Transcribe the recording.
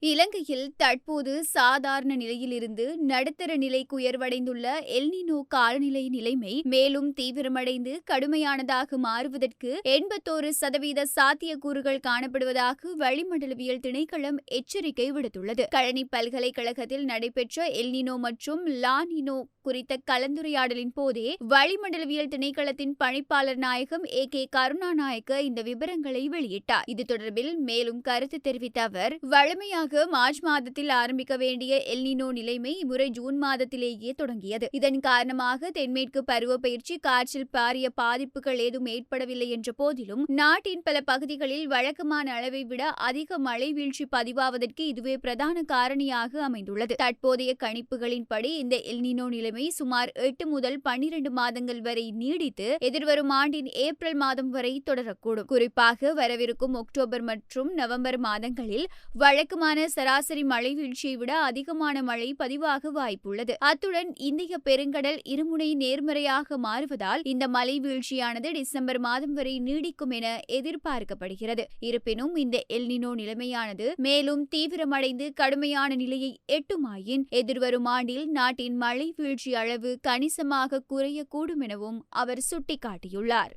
இலங்கையில் தற்போது சாதாரண நிலையிலிருந்து நடுத்தர நிலைக்கு உயர்வடைந்துள்ள எல்னினோ காலநிலை நிலைமை மேலும் தீவிரமடைந்து கடுமையானதாக மாறுவதற்கு 81% சாத்தியக்கூறுகள் காணப்படுவதாக வளிமண்டலவியல் திணைக்களம் எச்சரிக்கை விடுத்துள்ளது. கழனி பல்கலைக்கழகத்தில் நடைபெற்ற எல்னினோ மற்றும் லானினோ குறித்த கலந்துரையாடலின் போதே வளிமண்டலவியல் திணைக்களத்தின் பணிப்பாளர் நாயகம் கே கருணாநாயக்க இந்த விவரங்களை வெளியிட்டார். இது தொடர்பில் மேலும் கருத்து தெரிவித்த அவர், வழமையாக மார்ச் மாதத்தில் ஆரம்பிக்க வேண்டிய எல்னினோ நிலைமை இம்முறை ஜூன் மாதத்திலேயே தொடங்கியது. இதன் காரணமாக தென்மேற்கு பருவப்பெயர்ச்சி காற்றில் பாரிய பாதிப்புகள் ஏதும் ஏற்படவில்லை என்ற போதிலும் நாட்டின் பல பகுதிகளில் வழக்கமான அளவை விட அதிக மழை வீழ்ச்சி பதிவாவதற்கு இதுவே பிரதான காரணியாக அமைந்துள்ளது. தற்போதைய கணிப்புகளின்படி இந்த எல்னினோ நிலைமை சுமார் 8 முதல் 12 மாதங்கள் வரை நீடித்து எதிர்வரும் ஆண்டின் ஏப்ரல் மாதம் வரை தொடரக்கூடும். குறிப்பாக வரவிருக்கும் அக்டோபர் மற்றும் நவம்பர் மாதங்களில் வழக்கமான சராசரி மழை வீழ்ச்சியை விட அதிகமான மழை பதிவாக வாய்ப்புள்ளது. அத்துடன் இந்திய பெருங்கடல் இருமுனை நேர்மறையாக மாறுவதால் இந்த மழை வீழ்ச்சியானது டிசம்பர் மாதம் வரை நீடிக்கும் என எதிர்பார்க்கப்படுகிறது. இருப்பினும் இந்த எல்னினோ நிலைமையானது மேலும் தீவிரமடைந்து கடுமையான நிலையை எட்டுமாயின் எதிர்வரும் ஆண்டில் நாட்டின் மழை வீழ்ச்சி அளவு கணிசமாக குறையக்கூடும் எனவும் அவர் சுட்டிக்காட்டியுள்ளார்.